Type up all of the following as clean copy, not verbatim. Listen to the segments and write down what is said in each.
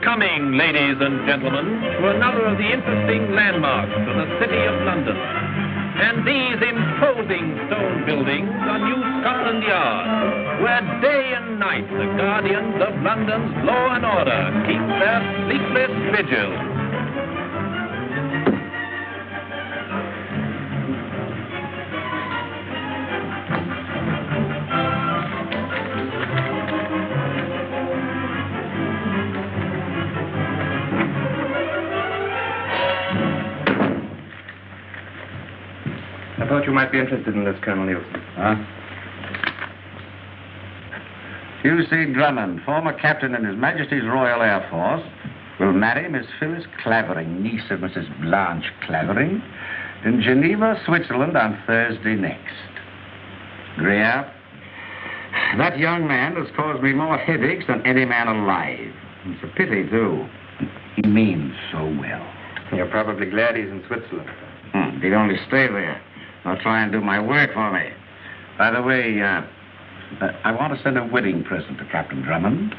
Coming, ladies and gentlemen, to another of the interesting landmarks of the City of London. And these imposing stone buildings are New Scotland Yard, where day and night the guardians of London's law and order keep their sleepless vigil. I thought you might be interested in this, Colonel Nielsen. Huh? U.C. Drummond, former captain in His Majesty's Royal Air Force, will marry Miss Phyllis Clavering, niece of Mrs. Blanche Clavering, in Geneva, Switzerland on Thursday next. Greer, that young man has caused me more headaches than any man alive. It's a pity, too. He means so well. You're probably glad he's in Switzerland. He'd only stay there. I'll try and do my work for me. By the way, I want to send a wedding present to Captain Drummond.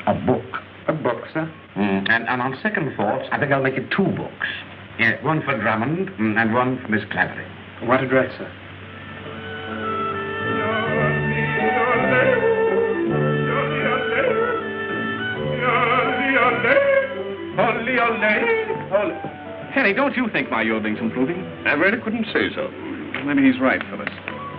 A book. A book, sir? And on second thoughts, I think I'll make it 2 books. Yeah, one for Drummond and one for Miss Clavering. What address, sir? Henry, don't you think my yodling's improving? I really couldn't say so. Maybe he's right, Phyllis.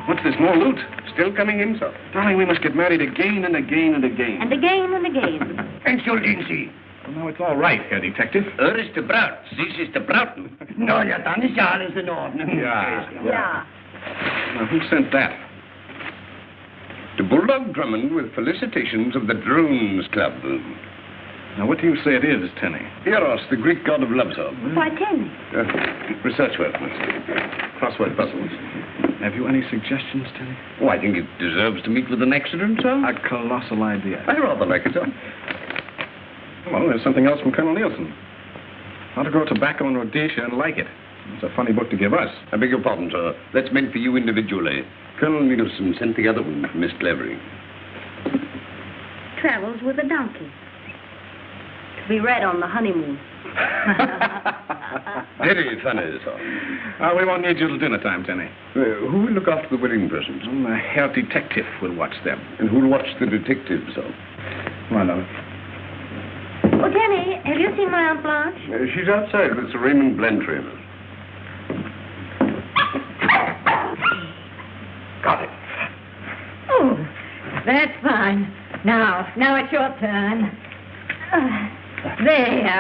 What's this, more loot? Still coming in, sir. Darling, we must get married again and again and again. And again and again. Excellency. Well, now it's all right, Herr Detective. Is de Braut. This is de Brauten. No, ja, dann ist ja alles in Ordnung. Yeah. Now, who sent that? To Bulldog Drummond with felicitations of the Drones Club. Now, what do you say it is, Tenny? Eros, the Greek god of love, sir. Why, Tenny? Research work, mister. Crossword puzzles. Have you any suggestions, Tenny? Oh, I think it deserves to meet with an accident, sir. A colossal idea. I rather like it, sir. Well, there's something else from Colonel Nielsen. How to grow tobacco in Rhodesia and like it. It's a funny book to give us. I beg your pardon, sir. That's meant for you individually. Colonel Nielsen sent the other one for Miss Clavering. Travels with a donkey. To be read on the honeymoon. Very funny, sir. We won't need you till dinner time, Tenny. Who will look after the wedding presents? The Herr Detective will watch them. And who'll watch the detective, sir? Come on, love. Oh, Tenny, have you seen my Aunt Blanche? She's outside with Sir Raymond Blantyre. Got it. Oh, that's fine. Now it's your turn. There.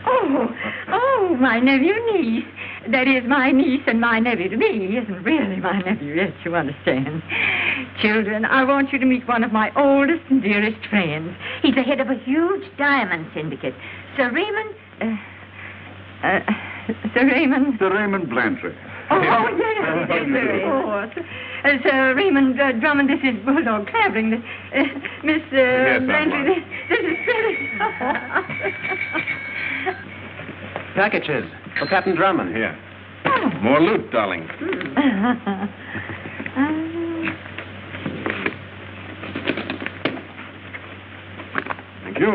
Oh, my nephew niece. That is, my niece and my nephew to me. He isn't really my nephew yet, you understand. Children, I want you to meet one of my oldest and dearest friends. He's the head of a huge diamond syndicate. Sir Raymond Blantyre. Oh, yes. Sir Raymond Drummond, this is Bulldog Clavering. Miss Blantyre, this is Phyllis. Packages for Captain Drummond. Here. More loot, darling. Thank you.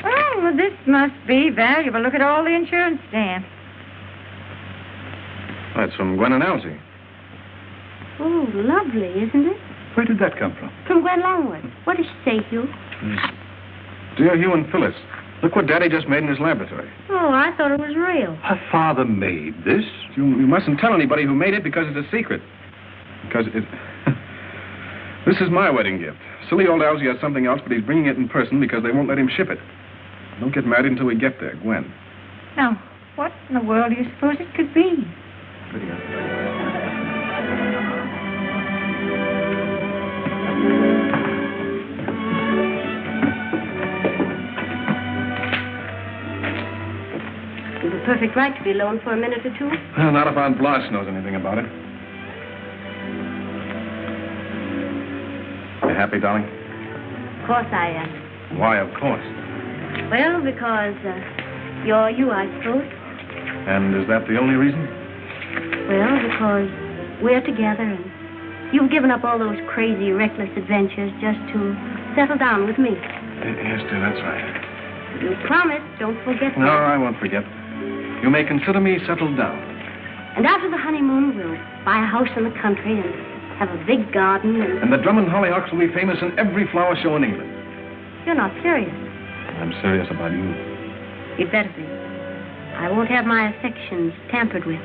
Oh, well, this must be valuable. Look at all the insurance stamps. That's from Gwen and Elsie. Oh, lovely, isn't it? Where did that come from? From Gwen Longworth. What does she say, Hugh? Dear Hugh and Phyllis, look what Daddy just made in his laboratory. Oh, I thought it was real. Her father made this? You mustn't tell anybody who made it because it's a secret. Because it... This is my wedding gift. Silly old Elsie has something else, but he's bringing it in person because they won't let him ship it. Don't get married until we get there, Gwen. Now, what in the world do you suppose it could be? You've a perfect right to be alone for a minute or two. Well, not if Aunt Blanche knows anything about it. You happy, darling? Of course I am. Why, of course. Well, because you're you, I suppose. And is that the only reason? Well, because we're together, and you've given up all those crazy, reckless adventures just to settle down with me. Yes, dear, that's right. You promised, don't forget No, that. I won't forget. You may consider me settled down. And after the honeymoon, we'll buy a house in the country and have a big garden and... And the Drummond hollyhocks will be famous in every flower show in England. You're not serious. I'm serious about you. You'd better be. I won't have my affections tampered with.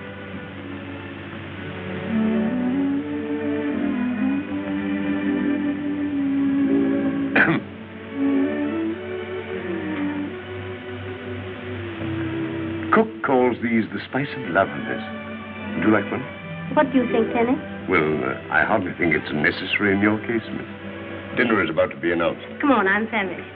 Cook calls these the spice of lavenders. Would you like one? What do you think, Kenny? Well, I hardly think it's necessary in your case, miss. Dinner is about to be announced. Come on, I'm famished.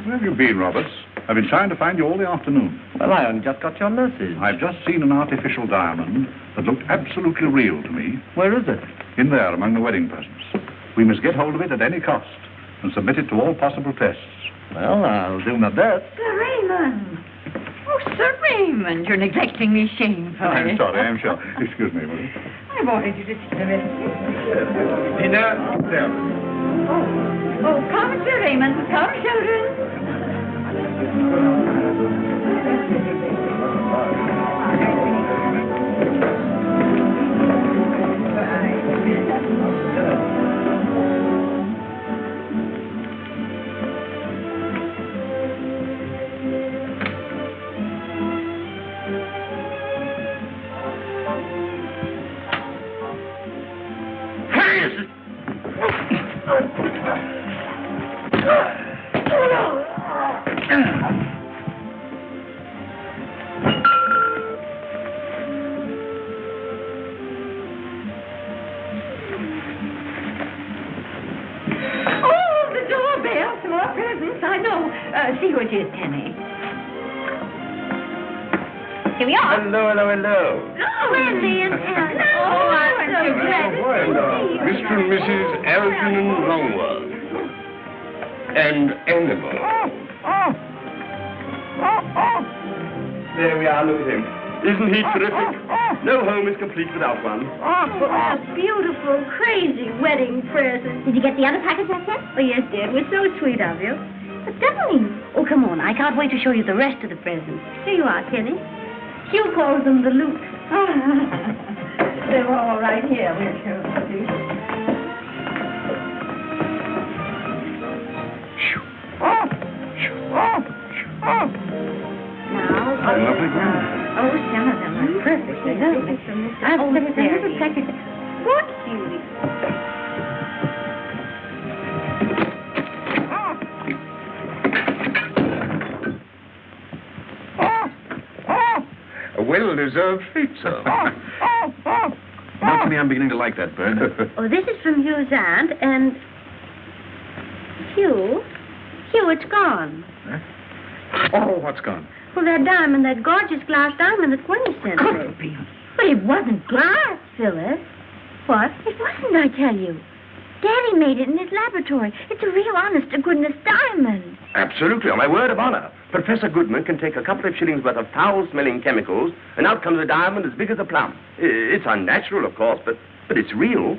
Where have you been, Roberts? I've been trying to find you all the afternoon. Well, I only just got your message. I've just seen an artificial diamond that looked absolutely real to me. Where is it? In there, among the wedding presents. We must get hold of it at any cost and submit it to all possible tests. Well, I'll do my best. Sir Raymond. Oh, Sir Raymond, you're neglecting me shamefully. I'm sorry, I'm sure. Excuse me, will you? I wanted you to see the rest of it. Dinner, there. Oh, come, Sir Raymond. Come, children. See who it is, Penny. Here we are. Hello. Oh, where's the intern? Oh, I'm so glad to see you. Mr. and Mrs. Algernon Longworth. And Annabelle. There we are, look at him. Isn't he terrific? No home is complete without one. Oh, a beautiful, crazy wedding present. Did you get the other package I sent? Oh, yes, dear. It was so sweet of you. But darling, oh, come on. I can't wait to show you the rest of the presents. Here you are, Kenny. Hugh calls them the loot. They're all right here. We'll show them to you. Now, Lovely ground. oh, some of them are perfectly lovely. I've slipped there. What beauty? A well-deserved fate, sir. Now, to me, I'm beginning to like that bird. Oh, this is from Hugh's aunt, and... Hugh, it's gone. Huh? Oh, what's gone? Well, that diamond, that gorgeous glass diamond that Gwenny sent me. Couldn't be. But it wasn't glass, Phyllis. What? It wasn't, I tell you. Daddy made it in his laboratory. It's a real honest-to-goodness diamond. Absolutely, on my word of honor. Professor Goodman can take a couple of shillings worth of foul-smelling chemicals, and out comes a diamond as big as a plum. It's unnatural, of course, but it's real.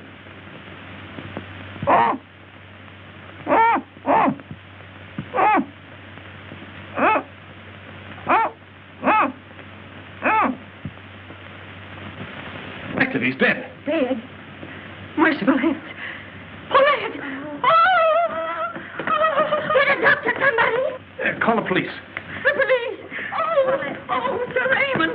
Active, he's dead. Dead. Merciful heavens. Pull it! Get a doctor, somebody. Call the police. The police! Oh, Sir Raymond!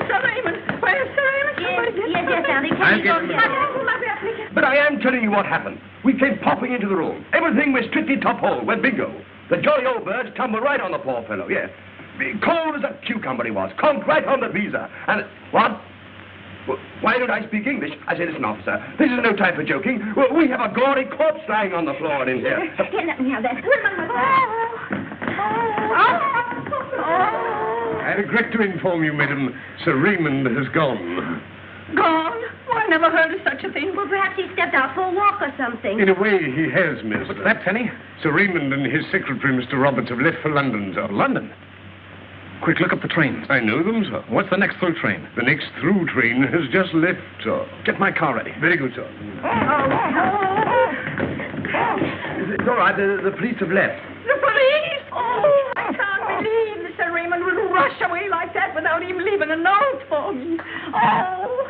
Where's Sir Raymond? Somebody get Yes, Auntie. I'll get him. But I am telling you what happened. We came popping into the room. Everything was strictly top hole. Went bingo. The jolly old birds tumbled right on the poor fellow, yes. Cold as a cucumber he was. Conked right on the visa. And... What? Why don't I speak English? I say, listen, officer, this is no time for joking. We have a gory corpse lying on the floor in here. Here, let me have that. I regret to inform you, madam, Sir Raymond has gone. Gone? Oh, I never heard of such a thing. Well, perhaps he stepped out for a walk or something. In a way, he has, miss. What's that, Penny? Sir Raymond and his secretary, Mr. Roberts, have left for London, sir. London? Quick, look up the trains. I know them, sir. What's the next through train? The next through train has just left, sir. Get my car ready. Very good, sir. It's all right. The police have left. The police! Oh, I can't believe that Sir Raymond would rush away like that without even leaving a note for me. Oh!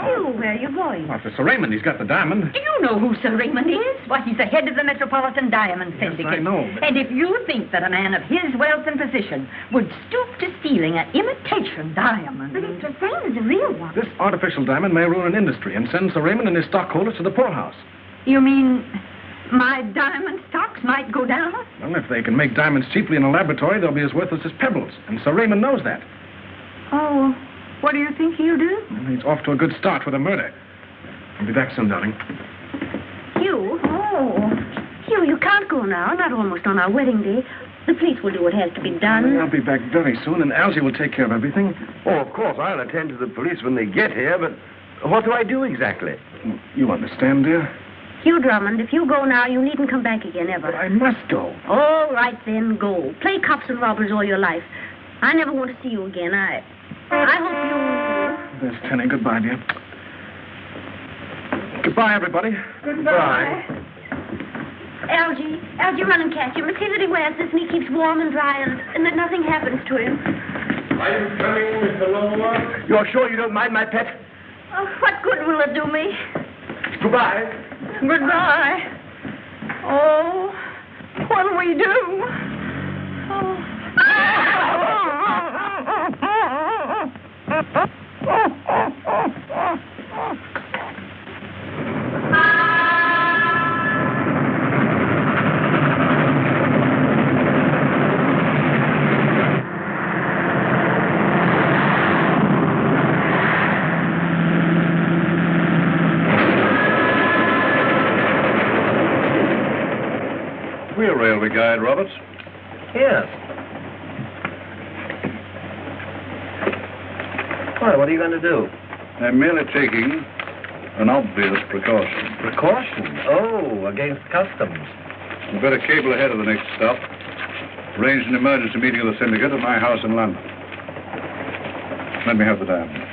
You, where are you going? Well, for Sir Raymond, he's got the diamond. Do you know who Sir Raymond is? Why, he's the head of the Metropolitan Diamond Syndicate. I know, but... And if you think that a man of his wealth and position would stoop to stealing an imitation diamond... But it's the same as a real one. This artificial diamond may ruin an industry and send Sir Raymond and his stockholders to the poorhouse. You mean my diamond stocks might go down? Well, if they can make diamonds cheaply in a laboratory, they'll be as worthless as pebbles. And Sir Raymond knows that. Oh, what do you think he'll do? Well, he's off to a good start with a murder. I'll be back soon, darling. Hugh? Oh. Hugh, you can't go now. Not almost on our wedding day. The police will do what has to be done. I'll be back very soon, and Algy will take care of everything. Oh, of course, I'll attend to the police when they get here, but what do I do exactly? You understand, dear? Hugh Drummond, if you go now, you needn't come back again, ever. But I must go. All right, then, go. Play cops and robbers all your life. I never want to see you again. I hope you... There's Tenny. Goodbye, dear. Goodbye, everybody. Goodbye. Algy, run and catch him. See that he wears this and he keeps warm and dry and that nothing happens to him. I'm coming, Mr. Longworth. You're sure you don't mind my pet? Oh, what good will it do me? Goodbye. Goodbye. Oh, what'll we do? We're railway guide, Roberts. Yes. Why, what are you going to do? I'm merely taking an obvious precaution. Precaution? Oh, against customs. You better cable ahead of the next stop. Arrange an emergency meeting of the syndicate at my house in London. Let me have the diamond.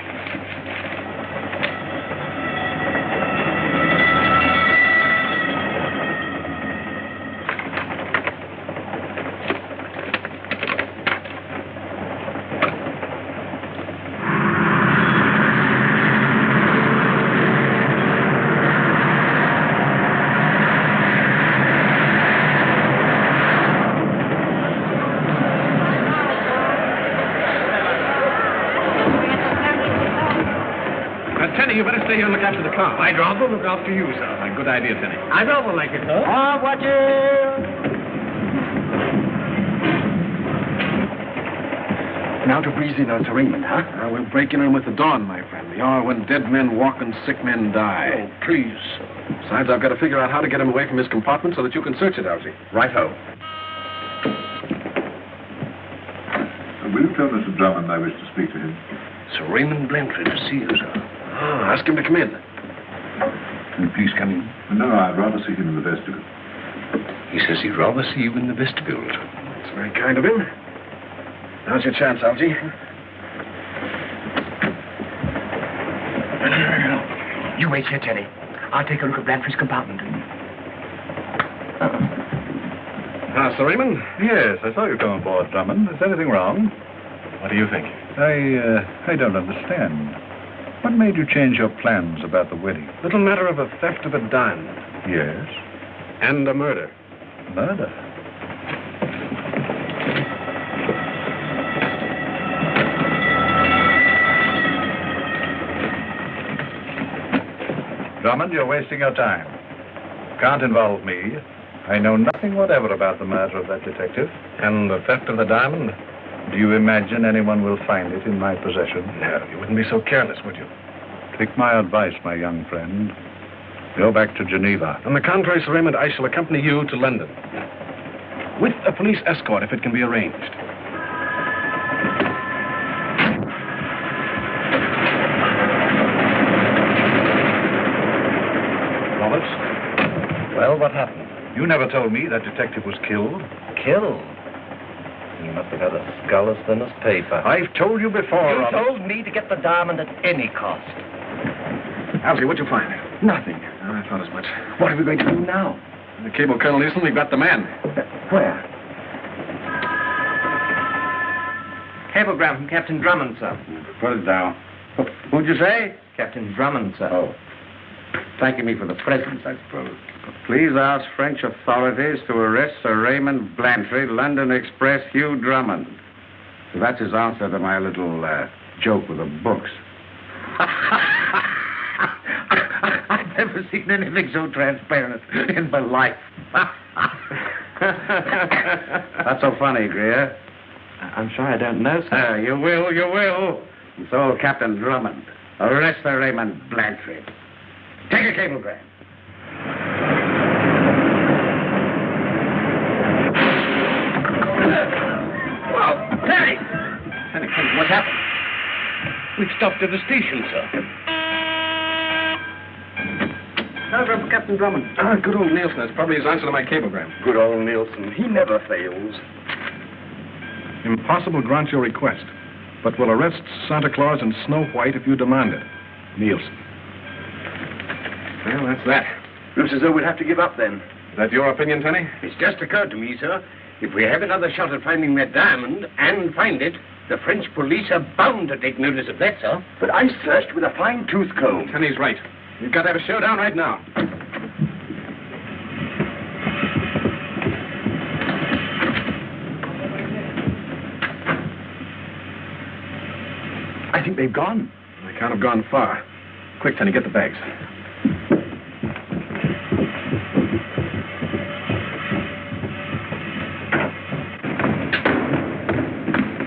You better stay here and look after the car. I'd rather look after you, sir. A good idea, Tenny. I'd rather like it, sir. Watch it! Now to breeze in on Sir Raymond, huh? We'll break in on with the dawn, my friend. The hour when dead men walk and sick men die. Oh, please. Besides, I've got to figure out how to get him away from his compartment so that you can search it, Algy. Right-ho. Will you tell Mr. Drummond I wish to speak to him? Sir Raymond Blanford to see you, sir. Ah, ask him to come in. Will you please come in? No, I'd rather see him in the vestibule. He says he'd rather see you in the vestibule. That's very kind of him. Now's your chance, Algy. You wait here, Tenny. I'll take a look at Blanford's compartment. Ah, Sir Raymond? Yes, I saw you come aboard, Drummond. Is anything wrong? What do you think? I don't understand. What made you change your plans about the wedding? Little matter of a theft of a diamond. Yes. And a murder. Murder? Drummond, you're wasting your time. Can't involve me. I know nothing whatever about the murder of that detective. And the theft of the diamond? Do you imagine anyone will find it in my possession? No, you wouldn't be so careless, would you? Take my advice, my young friend. Go back to Geneva. On the contrary, Sir Raymond, I shall accompany you to London. With a police escort, if it can be arranged. Roberts? Well, what happened? You never told me that detective was killed. Killed? You must have had a skull as thin as paper. I've told you before, You Robert. told me to get the diamond at any cost. Algy, what'd you find? Nothing. Oh, I thought as much. What are we going to do now? The cable, Colonel Nielsen, we've got the man. Where? Cablegram from Captain Drummond, sir. Put it down. Who'd you say? Captain Drummond, sir. Oh. Thanking me for the presents, I suppose. Please ask French authorities to arrest Sir Raymond Blantyre, London Express, Hugh Drummond. So that's his answer to my little joke with the books. I've never seen anything so transparent in my life. Not so funny, Greer. I'm sure I don't know, sir. You will. And so, Captain Drummond, arrest Sir Raymond Blantyre. Take a cablegram. Whoa, Terry! What happened? We've stopped at the station, sir. Telegram for Captain Drummond. Ah, good old Nielsen. That's probably his answer to my cablegram. Good old Nielsen. He never fails. Impossible grant your request, but will arrest Santa Claus and Snow White if you demand it. Nielsen. Well, that's that. Looks as though we'd have to give up then. Is that your opinion, Tenny? It's just occurred to me, sir. If we have another shot at finding that diamond and find it, the French police are bound to take notice of that, sir. But I searched with a fine-tooth comb. Tenny's right. You've got to have a showdown right now. I think they've gone. They can't have gone far. Quick, Tenny, get the bags.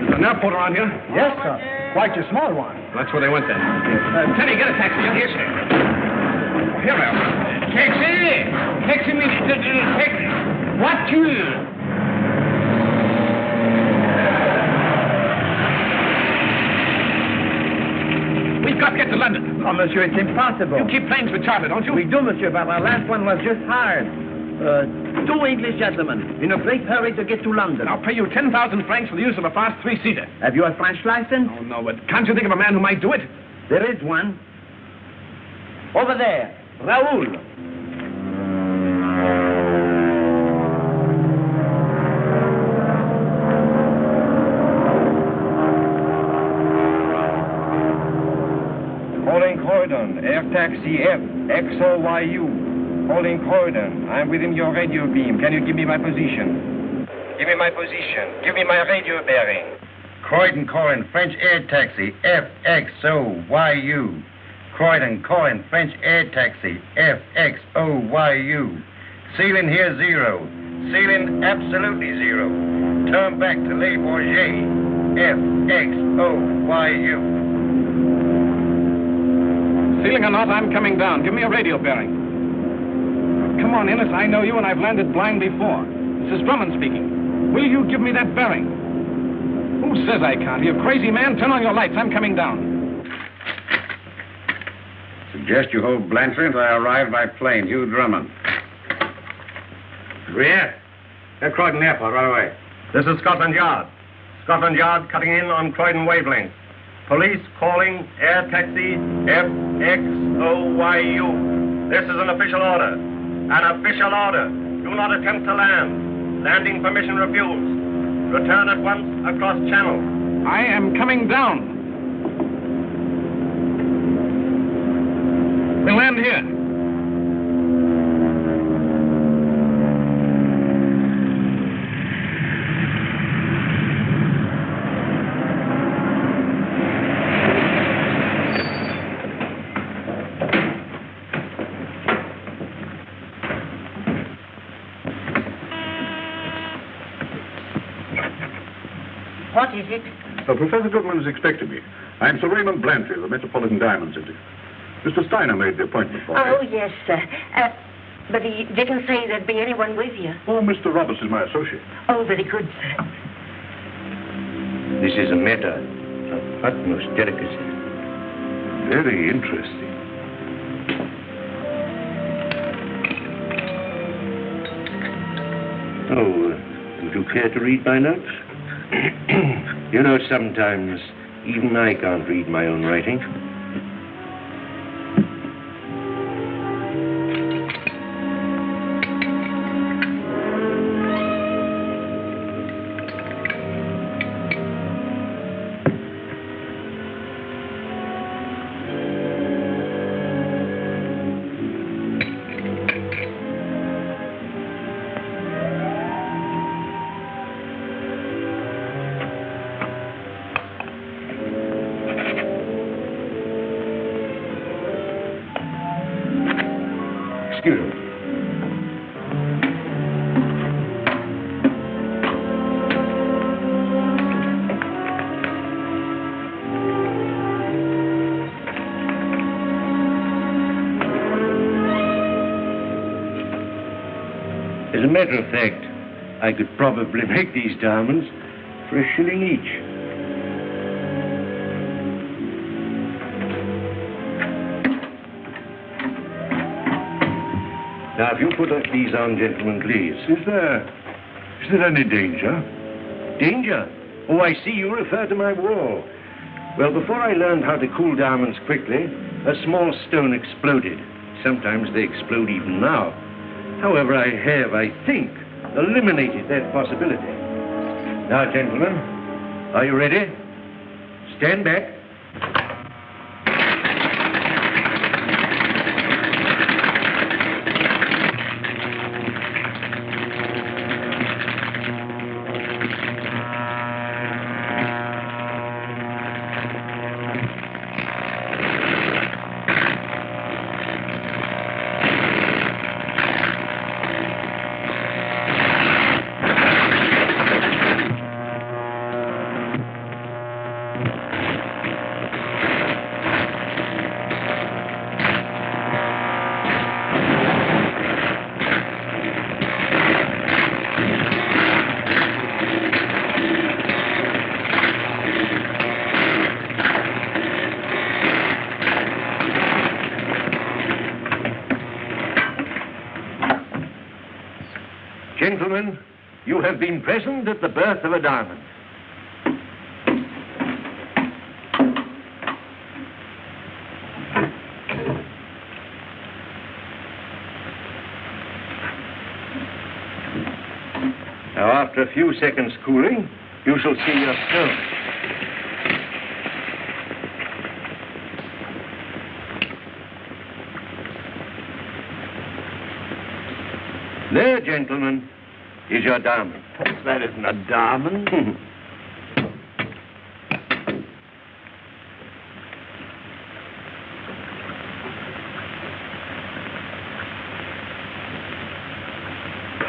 Is there an airport around here? Yes, sir. Quite a small one. That's where they went then. Tenny, get a taxi. Yes, sir. Here, Al. Taxi! Taxi me to the taxi. What you? We've got to get to London. Oh, monsieur, it's impossible. You keep planes with charter, don't you? We do, monsieur, but our last one was just hired. Two English gentlemen in a great hurry to get to London. I'll pay you 10,000 francs for the use of a fast three-seater. Have you a French license? Oh, no, but can't you think of a man who might do it? There is one. Over there. Raoul. Calling Croydon, air taxi F, XOYU. Calling Croydon, I'm within your radio beam. Can you give me my position? Give me my position. Give me my radio bearing. Croydon, French air taxi, FXOYU. Croydon, French air taxi, FXOYU. Ceiling here 0. Ceiling absolutely 0. Turn back to Le Bourget, FXOYU. Ceiling or not, I'm coming down. Give me a radio bearing. Come on, Innes. I know you, and I've landed blind before. This is Drummond speaking. Will you give me that bearing? Who says I can't? You crazy man, turn on your lights. I'm coming down. Suggest you hold Blantyre until I arrive by plane. Hugh Drummond. Greer, at Croydon Airport right away. This is Scotland Yard. Scotland Yard cutting in on Croydon wavelength. Police calling air taxi FXOYU. This is an official order. An official order. Do not attempt to land. Landing permission refused. Return at once across channel. I am coming down. We'll land here. What is it? Professor Goodman is expecting me. I'm Sir Raymond Blantyre, the Metropolitan Diamond City. Mr. Steiner made the appointment for me. Oh, yes, sir. But he didn't say there'd be anyone with you. Oh, Mr. Roberts is my associate. Oh, very good, sir. This is a matter of utmost delicacy. Very interesting. Oh, would you care to read my notes? You know, sometimes even I can't read my own writing. As a matter of fact, I could probably make these diamonds for a shilling each. Now, if you put these on, gentlemen, please. Is there any danger? Danger? Oh, I see you refer to my wall. Well, before I learned how to cool diamonds quickly, a small stone exploded. Sometimes they explode even now. However, I have, I think, eliminated that possibility. Now, gentlemen, are you ready? Stand back. Gentlemen, you have been present at the birth of a diamond. Now, after a few seconds cooling, you shall see your stone. There, gentlemen, is your diamond. That isn't a diamond.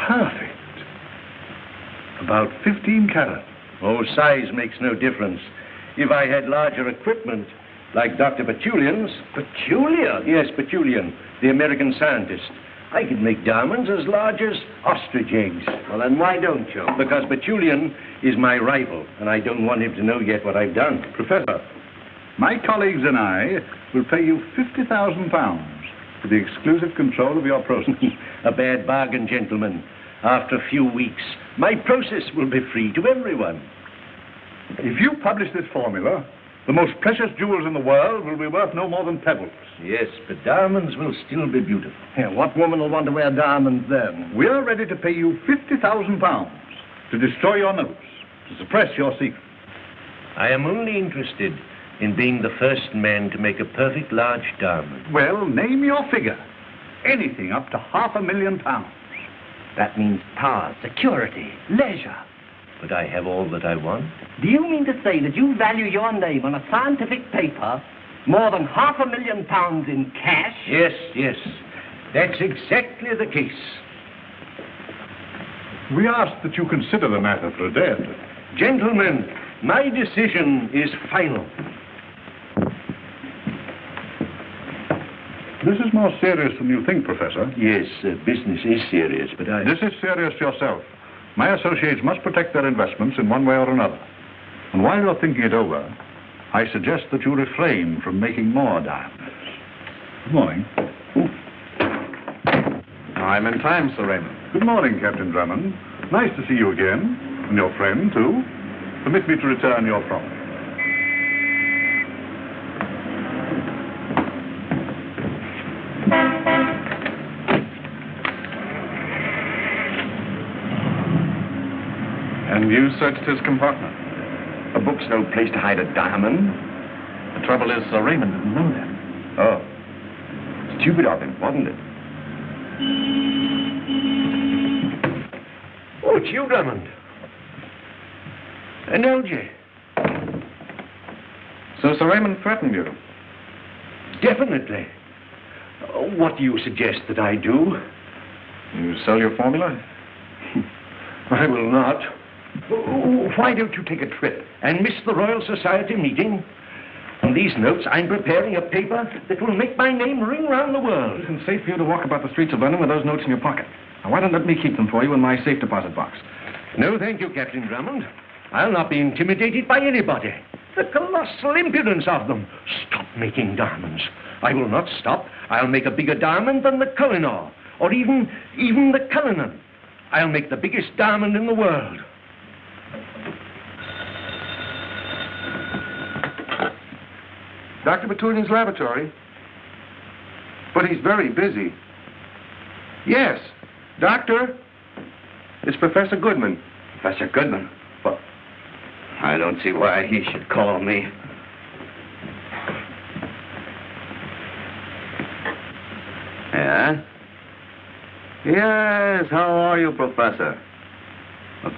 Perfect. About 15 carat. Oh, size makes no difference. If I had larger equipment, like Dr. Petulian's... Petulian? Yes, Petulian, the American scientist. I could make diamonds as large as ostrich eggs. Well, then why don't you? Because Petulian is my rival, and I don't want him to know yet what I've done. Professor, my colleagues and I will pay you £50,000 for the exclusive control of your process. A bad bargain, gentlemen. After a few weeks, my process will be free to everyone. If you publish this formula, the most precious jewels in the world will be worth no more than pebbles. Yes, but diamonds will still be beautiful. Yeah, what woman will want to wear diamonds then? We're ready to pay you £50,000 to destroy your notes, to suppress your secret. I am only interested in being the first man to make a perfect large diamond. Well, name your figure. Anything up to £500,000. That means power, security, leisure. But I have all that I want. Do you mean to say that you value your name on a scientific paper more than £500,000 in cash? Yes, yes. That's exactly the case. We ask that you consider the matter for a day or two. Gentlemen, my decision is final. This is more serious than you think, Professor. Yes, business is serious, but This is serious yourself. My associates must protect their investments in one way or another. And while you're thinking it over, I suggest that you refrain from making more diamonds. Good morning. I'm in time, Sir Raymond. Good morning, Captain Drummond. Nice to see you again. And your friend, too. Permit me to return your promise. And you searched his compartment? A book's no place to hide a diamond. The trouble is, Sir Raymond didn't know that. Oh. Stupid of him, wasn't it? Oh, it's you, Drummond. An LJ. So Sir Raymond threatened you? Definitely. What do you suggest that I do? You sell your formula? I will not. Why don't you take a trip and miss the Royal Society meeting? On these notes, I'm preparing a paper that will make my name ring round the world. It isn't safe for you to walk about the streets of London with those notes in your pocket. Now, why don't let me keep them for you in my safe deposit box? No, thank you, Captain Drummond. I'll not be intimidated by anybody. The colossal impudence of them. Stop making diamonds. I will not stop. I'll make a bigger diamond than the Kohinoor, or even the Cullinan. I'll make the biggest diamond in the world. Dr. Batulin's laboratory? But he's very busy. Yes. Doctor? It's Professor Goodman. Professor Goodman? Well, I don't see why he should call me. Yeah? Yes, how are you, Professor?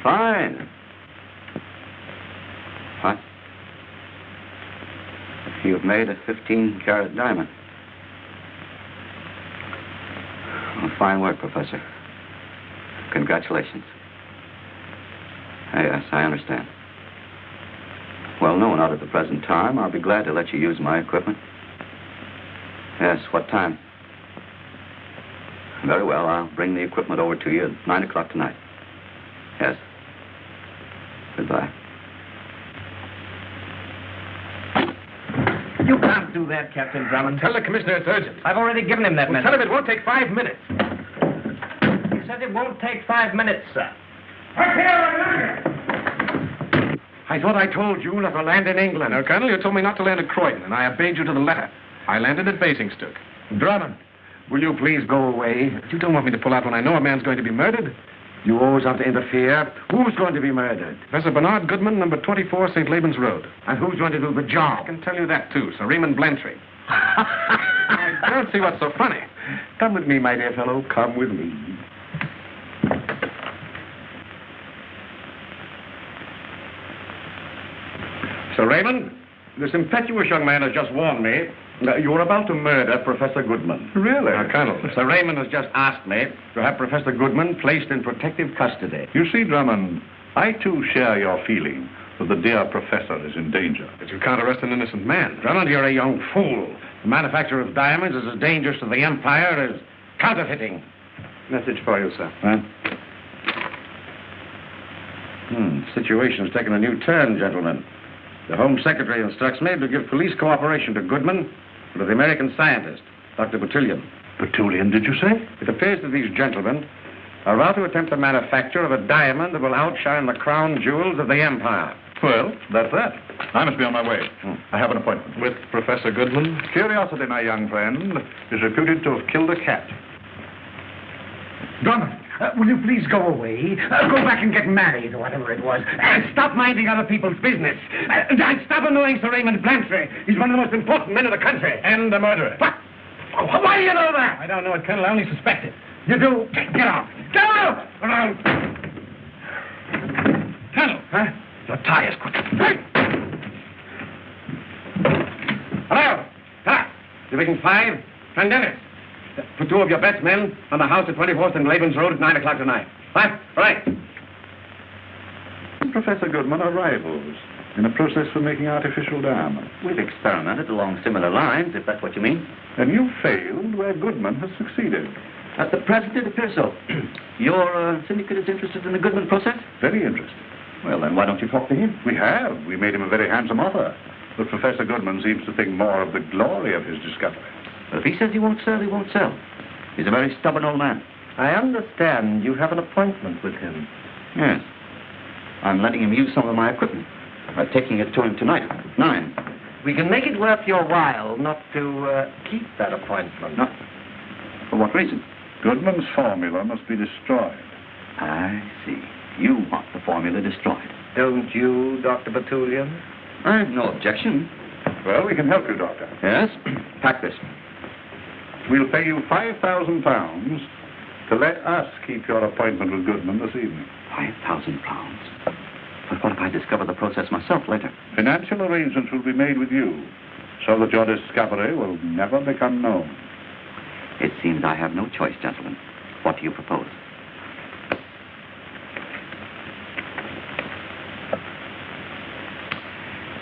Fine. What? You've made a 15-carat diamond. Well, fine work, Professor. Congratulations. Yes, I understand. Well, no, not at the present time. I'll be glad to let you use my equipment. Yes, what time? Very well, I'll bring the equipment over to you at 9 o'clock tonight. Yes. Goodbye. You can't do that, Captain Drummond. Tell the commissioner it's urgent. I've already given him that Well, message. tell him it won't take 5 minutes. He said it won't take 5 minutes, sir. I thought I told you not to land in England. No, Colonel, you told me not to land at Croydon, and I obeyed you to the letter. I landed at Basingstoke. Drummond, will you please go away? You don't want me to pull out when I know a man's going to be murdered? You always have to interfere. Who's going to be murdered? Professor Bernard Goodman, number 24, St. Laban's Road. And who's going to do the I job? can tell you that, too, Sir Raymond Blantyre. I don't see what's so funny. Come with me, my dear fellow. Come with me. Sir Raymond, this impetuous young man has just warned me that you are about to murder Professor Goodman. Really? Now, Colonel, Sir Raymond has just asked me to have Professor Goodman placed in protective custody. You see, Drummond, I too share your feeling that the dear professor is in danger. But you can't arrest an innocent man. Drummond, you're a young fool. The manufacture of diamonds is as dangerous to the Empire as counterfeiting. Message for you, sir. Huh? Situation's taken a new turn, gentlemen. The Home Secretary instructs me to give police cooperation to Goodman and to the American scientist, Dr. Batulian. Batulian, did you say? It appears that these gentlemen are about to attempt the manufacture of a diamond that will outshine the crown jewels of the Empire. Well, that's that. I must be on my way. I have an appointment. With Professor Goodman? Curiosity, my young friend, is reputed to have killed a cat. Drummond, will you please go away? Go back and get married, or whatever it was. Stop minding other people's business. Stop annoying Sir Raymond Blantyre. He's one of the most important men in the country. And a murderer. What? Why do you know that? I don't know it, Colonel. I only suspect it. You do? Get out. Get out! Colonel. Huh? Your tires quick. Hey! Hello. Hello. Division 5, Dennis. Put 2 of your best men on the house at 24th and Laban's Road at 9 o'clock tonight. What? Right. Professor Goodman are rivals in a process for making artificial diamonds. We've experimented along similar lines, if that's what you mean. And you failed where Goodman has succeeded. At the present, it appears so. Your syndicate is interested in the Goodman process? Very interested. Well, then why don't you talk to him? We have. We made him a very handsome offer. But Professor Goodman seems to think more of the glory of his discovery. Well, if he says he won't sell, he won't sell. He's a very stubborn old man. I understand you have an appointment with him. Yes. I'm letting him use some of my equipment. By taking it to him tonight at 9. We can make it worth your while not to keep that appointment. No. For what reason? Goodman's formula must be destroyed. I see. You want the formula destroyed. Don't you, Dr. Batulian? I have no objection. Well, we can help you, Doctor. Yes? Pack this. We'll pay you £5,000 to let us keep your appointment with Goodman this evening. £5,000. But what if I discover the process myself later? Financial arrangements will be made with you so that your discovery will never become known. It seems I have no choice, gentlemen. What do you propose?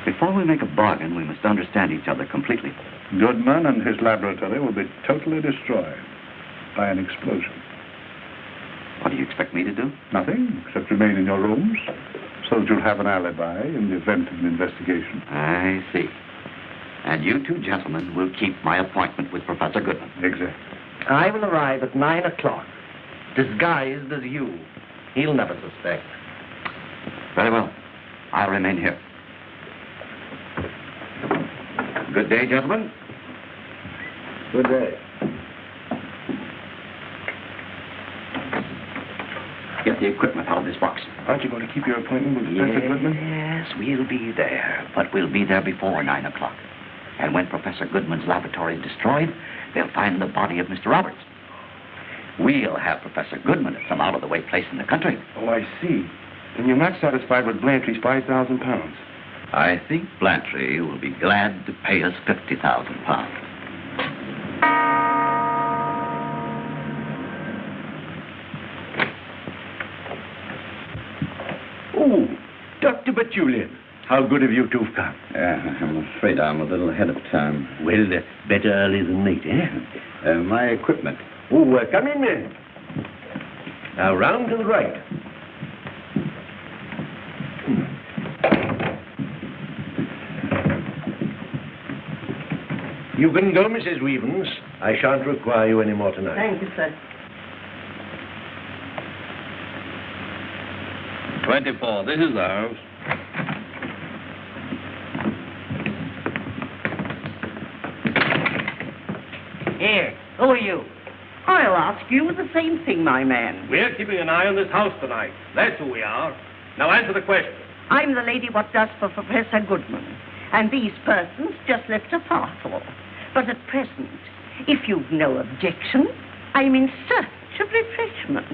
Before we make a bargain, we must understand each other completely. Goodman and his laboratory will be totally destroyed by an explosion. What do you expect me to do? Nothing, except remain in your rooms so that you'll have an alibi in the event of an investigation. I see. And you two gentlemen will keep my appointment with Professor Goodman. Exactly. I will arrive at 9 o'clock, disguised as you. He'll never suspect. Very well. I'll remain here. Good day, gentlemen. Good day. Get the equipment out of this box. Aren't you going to keep your appointment with Professor Goodman? Yes, we'll be there. But we'll be there before 9 o'clock. And when Professor Goodman's laboratory is destroyed, they'll find the body of Mr. Roberts. We'll have Professor Goodman at some out-of-the-way place in the country. Oh, I see. Then you're not satisfied with Blantyre's £5,000. I think Blantyre will be glad to pay us £50,000. Oh, Dr. Batulian, how good of you to have come. I'm afraid I'm a little ahead of time. Well, better early than late, eh? My equipment. Oh, come in then. Now, round to the right. You can go, Mrs. Weavens. I shan't require you any more tonight. Thank you, sir. 24. This is the house. Here, who are you? I'll ask you the same thing, my man. We're keeping an eye on this house tonight. That's who we are. Now answer the question. I'm the lady what does for Professor Goodman. And these persons just left a parcel. But at present, if you've no objection, I'm in search of refreshment.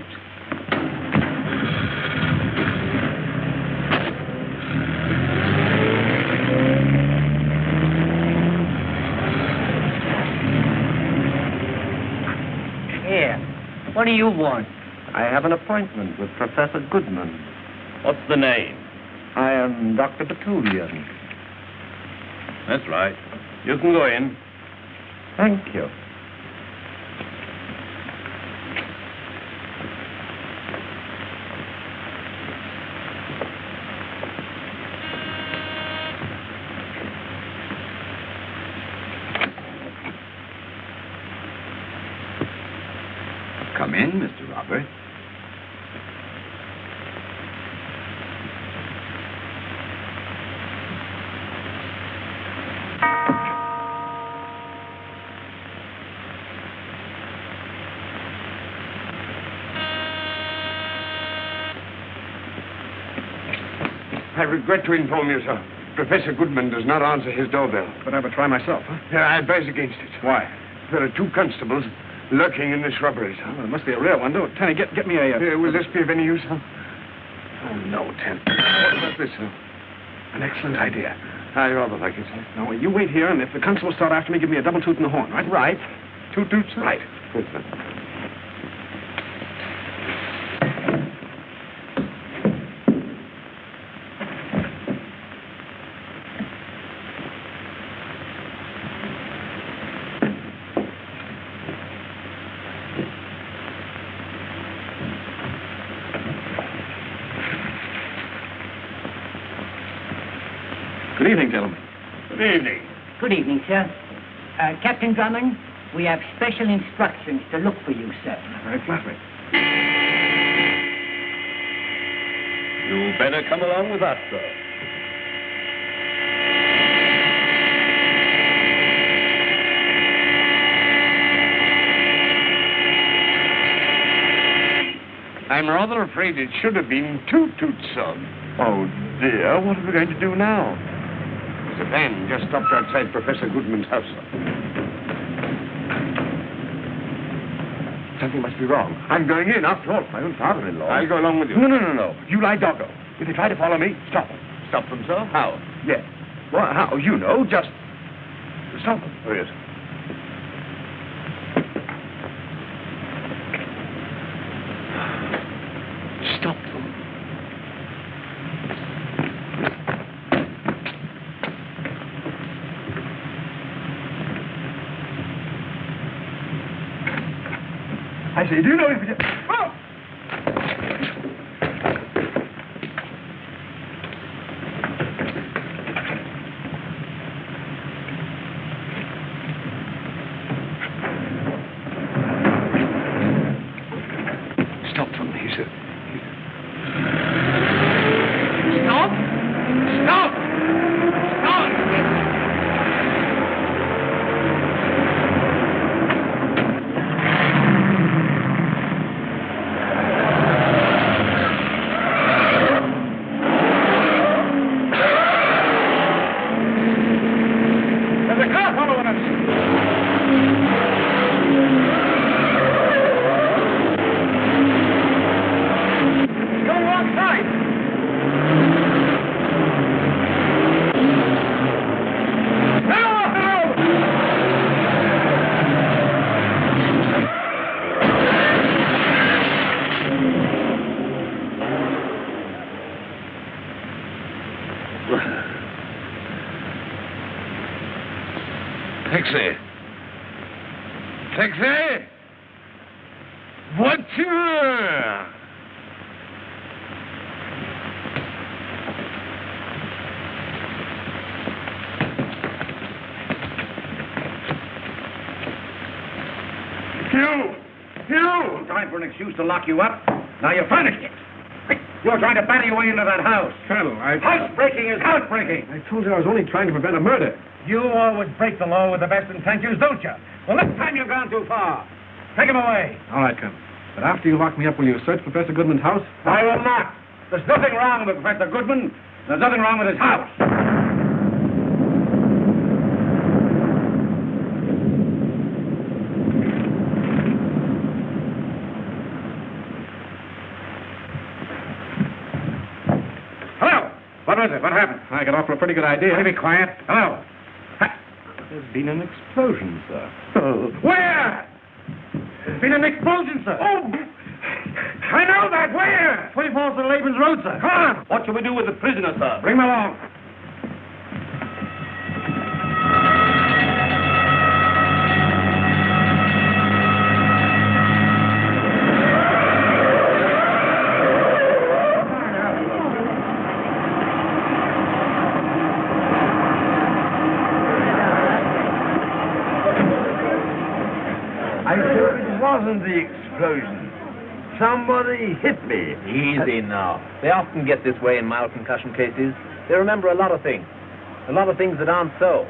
Here, what do you want? I have an appointment with Professor Goodman. What's the name? I am Dr. Batulian. That's right. You can go in. Thank you. Come in, Mr. Robert. I regret to inform you, sir. Professor Goodman does not answer his doorbell. But I would try myself, huh? Yeah, I advise against it. Why? There are 2 constables lurking in this shrubbery, sir. Well, it must be a real one. Do it. Tenny, get me a... Will this be of any use, sir? Oh, no, Ten. What about this, sir? An excellent idea. I rather like it, sir. No, you wait here, and if the constables start after me, give me a double toot in the horn, right? Right. 2 toots, sir? Right. Good, sir. Good evening, gentlemen. Good evening. Good evening, sir. Captain Drummond, we have special instructions to look for you, sir. Very flattering. You better come along with us, sir. I'm rather afraid it should have been Toot-Toot, sir. Oh, dear. What are we going to do now? There's a van just stopped outside Professor Goodman's house, sir. Something must be wrong. I'm going in. After all, it's my own father-in-law. I'll go along with you. No. You lie doggo. If they try to follow me, stop them. Stop them, sir? How? Yes. Well, how? You know, just stop them. Oh, yes. Stop them. I say, do you know if it... Oh! Stop them, he said. Stop! Stop! Stop! There's a car following us! Go alongside! Taxi. Taxi! Voiture! You! Time for an excuse to lock you up. Now you're furnished it. You're trying to batter your way into that house. Colonel, Housebreaking is housebreaking. I told you I was only trying to prevent a murder. You always break the law with the best intentions, don't you? Well, this time you've gone too far. Take him away. All right, Colonel. But after you lock me up, will you search Professor Goodman's house? I will not. There's nothing wrong with Professor Goodman. There's nothing wrong with his house. Hello. What was it? What happened? I got off to a pretty good idea. Be quiet. Hello. There's been an explosion, sir. Oh. Where? There's been an explosion, sir. Oh! I know that. Where? 24th and Laban's Road, sir. Come on. What shall we do with the prisoner, sir? Bring him along. I thought it wasn't the explosion. Somebody hit me. Easy now. They often get this way in mild concussion cases. They remember a lot of things. A lot of things that aren't so.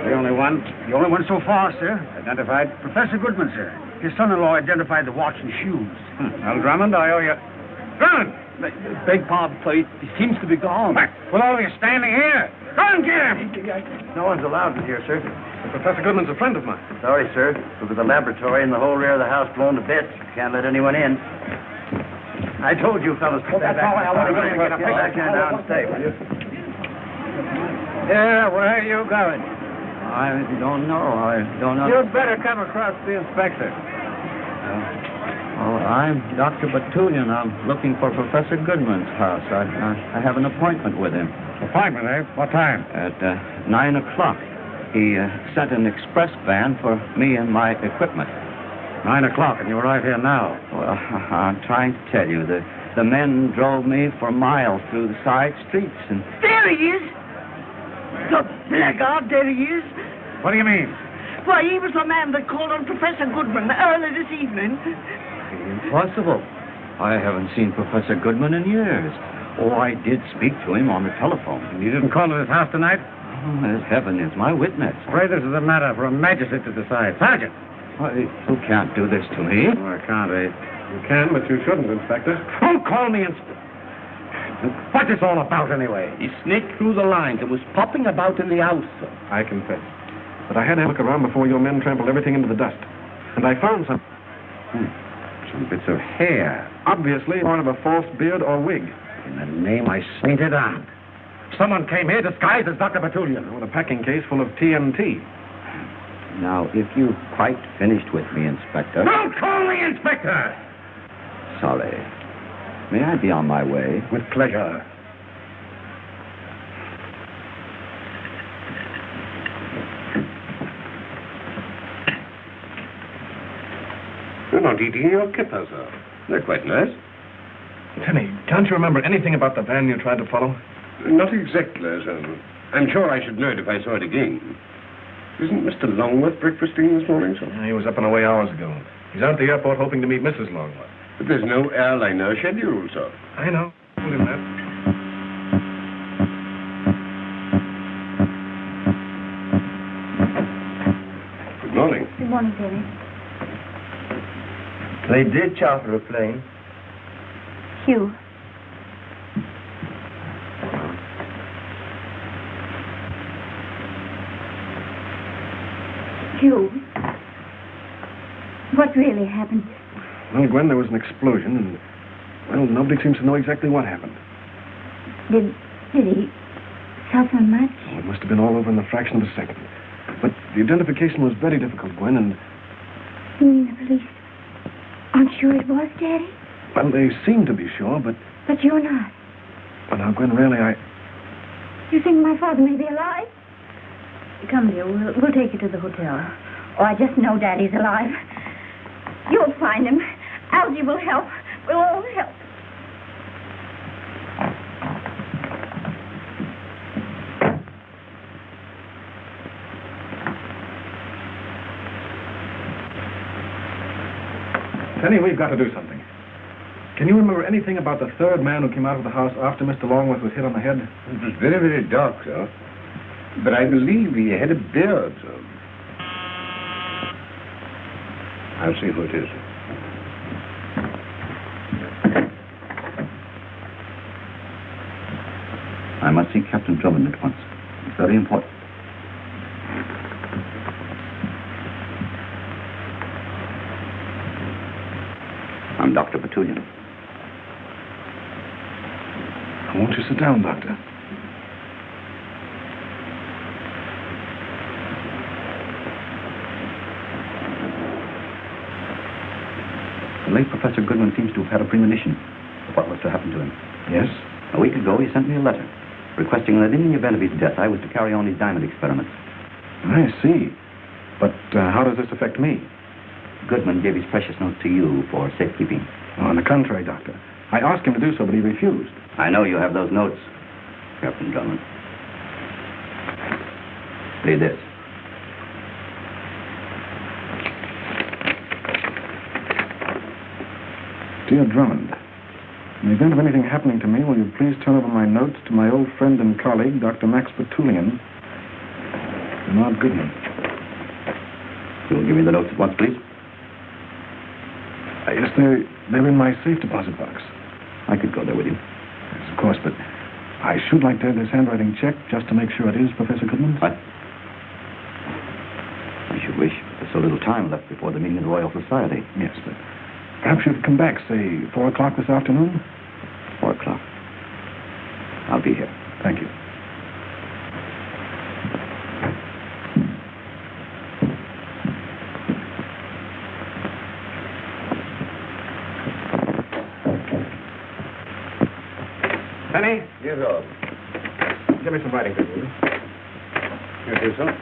The only one so far, sir. Identified Professor Goodman, sir. His son-in-law identified the watch and shoes. Well, Drummond, I owe you... Drummond! Beg pardon, sir. He seems to be gone. Well, all of you standing here. Go and get him! No one's allowed in here, sir. Professor Goodman's a friend of mine. Sorry, sir. Look at the laboratory and the whole rear of the house blown to bits. Can't let anyone in. I told you, fellas. That's all I want to do. Get back here now and stay, will you? Yeah, where are you going? I don't know. You'd better come across the inspector. I'm Dr. Batulian. I'm looking for Professor Goodman's house. I have an appointment with him. Appointment, eh? What time? At 9 o'clock. He sent an express van for me and my equipment. 9 o'clock, and you're right here now. Well, I'm trying to tell you, the men drove me for miles through the side streets and... There he is! The blackguard, there he is! What do you mean? Why, he was the man that called on Professor Goodman early this evening. Impossible. I haven't seen Professor Goodman in years. Oh, I did speak to him on the telephone. You didn't call at his house tonight? Oh, heaven is my witness. Pray, this is a matter for a magistrate to decide. Sergeant, You can't do this to me. Oh, I can't, eh? You can, but you shouldn't, Inspector. Don't call me Inspector. What's this all about, anyway? He snaked through the lines and was popping about in the house, sir. I confess. But I had to look around before your men trampled everything into the dust. And I found some... Some bits of hair. Obviously part of a false beard or wig. In the name I sainted on. Someone came here disguised as Dr. Batulian. With a packing case full of TNT. Now, if you've quite finished with me, Inspector... Don't call me Inspector! Sorry. May I be on my way? With pleasure. You're not eating your kippers, sir. They're quite nice. Tenny, can't you remember anything about the van you tried to follow? Not exactly, sir. I'm sure I should know it if I saw it again. Isn't Mr. Longworth breakfasting this morning, sir? He was up and away hours ago. He's out at the airport hoping to meet Mrs. Longworth. But there's no airliner scheduled, sir. I know. Told him that. Good morning. Good morning, Penny. They did charter a plane. Hugh. Hugh. What really happened? Well, Gwen, there was an explosion, and, well, nobody seems to know exactly what happened. Did he suffer much? Oh, it must have been all over in a fraction of a second. But the identification was very difficult, Gwen, and... You mean the police aren't sure it was Daddy? Well, they seem to be sure, but... But you're not. But now, Gwen, really, You think my father may be alive? Come, dear, we'll take you to the hotel. Oh, I just know Daddy's alive. You'll find him. Algie will help. We'll all help. Penny, we've got to do something. Can you remember anything about the third man who came out of the house after Mr. Longworth was hit on the head? It was very, very dark, sir. But I believe he had a beard, sir. I'll see who it is. I must see Captain Drummond at once. It's very important. I'm Dr. Batulian. Won't you sit down, Doctor? The late Professor Goodman seems to have had a premonition of what was to happen to him. Yes? A week ago, he sent me a letter requesting that in the event of his death, I was to carry on his diamond experiments. I see. But how does this affect me? Goodman gave his precious note to you for safekeeping. Oh, on the contrary, Doctor. I asked him to do so, but he refused. I know you have those notes, Captain Drummond. Read this. Dear Drummond, in the event of anything happening to me, will you please turn over my notes to my old friend and colleague, Dr. Max Batulian, Bernard Goodman. You'll give me the notes at once, please? Yes, they're in my safe deposit box. I could go there with you. Yes, of course, but I should like to have this handwriting checked just to make sure it is Professor Goodman's. What? I should wish there's so little time left before the meeting of the Royal Society. Yes, but perhaps you could come back, say, 4 o'clock this afternoon? 4 o'clock. I'll be here. Thank you. Penny? Yes, sir. Give me some writing paper, will you? Yes, yes, sir.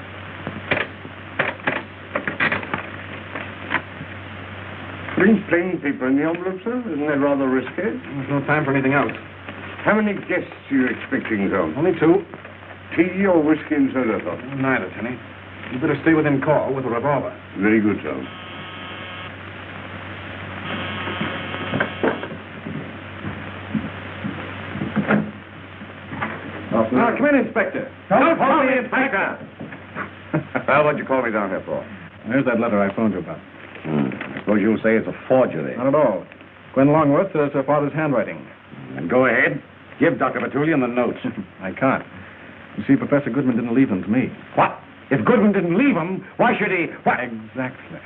Plain paper in the envelope, sir? Isn't that rather risky? There's no time for anything else. How many guests are you expecting, sir? Only 2. Tea or whiskey and soda, sir? Neither, Tenny. You better stay within call with a revolver. Very good, sir. Now, come in, Inspector. Don't call me Inspector! Well, what'd you call me down here for? There's that letter I phoned you about. I suppose you'll say it's a forgery. Not at all. Gwen Longworth says her father's handwriting. And go ahead. Give Dr. Batulian the notes. I can't. You see, Professor Goodman didn't leave them to me. What? If Goodman didn't leave them, why should he... What? Exactly.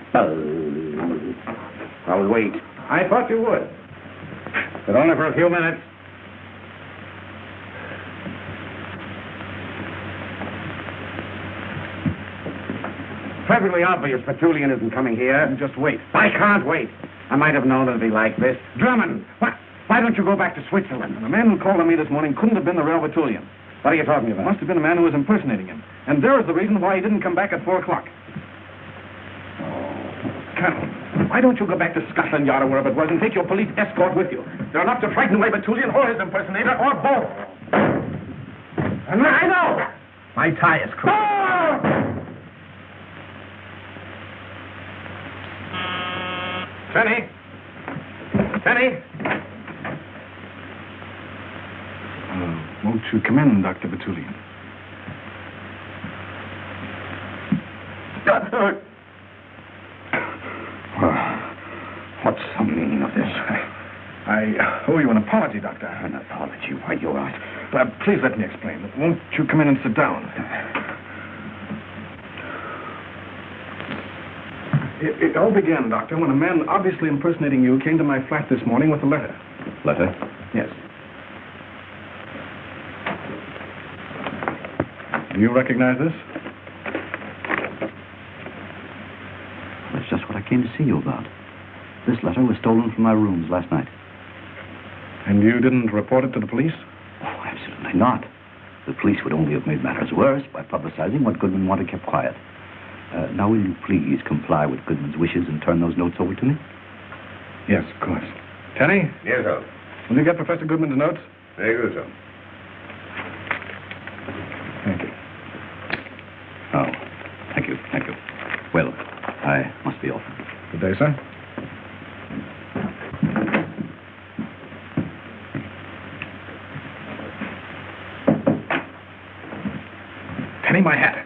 I'll wait. I thought you would. But only for a few minutes. Perfectly obvious Batulian isn't coming here. Just wait. I can't wait. I might have known it'd be like this. Drummond, why don't you go back to Switzerland? The man who called on me this morning couldn't have been the real Batulian. What are you talking It about? must have been a man who was impersonating him. And there is the reason why he didn't come back at 4 o'clock. Colonel, why don't you go back to Scotland Yard or wherever it was and take your police escort with you? They're enough to frighten away Batulian or his impersonator or both. And I know. My tie is crooked. Tenny! Tenny! Won't you come in, Dr. Batulian? What's the meaning of this? I owe you an apology, Doctor. An apology? Why, you're right. Please let me explain. Won't you come in and sit down? It all began, Doctor, when a man obviously impersonating you came to my flat this morning with a letter. Letter? Yes. Do you recognize this? That's just what I came to see you about. This letter was stolen from my rooms last night. And you didn't report it to the police? Oh, absolutely not. The police would only have made matters worse by publicizing what Goodman wanted kept quiet. Now, will you please comply with Goodman's wishes and turn those notes over to me? Yes, of course. Tenny? Yes, sir. Will you get Professor Goodman's notes? Very good, sir. Thank you. Oh, thank you, thank you. Well, I must be off. Good day, sir. Tenny, my hat.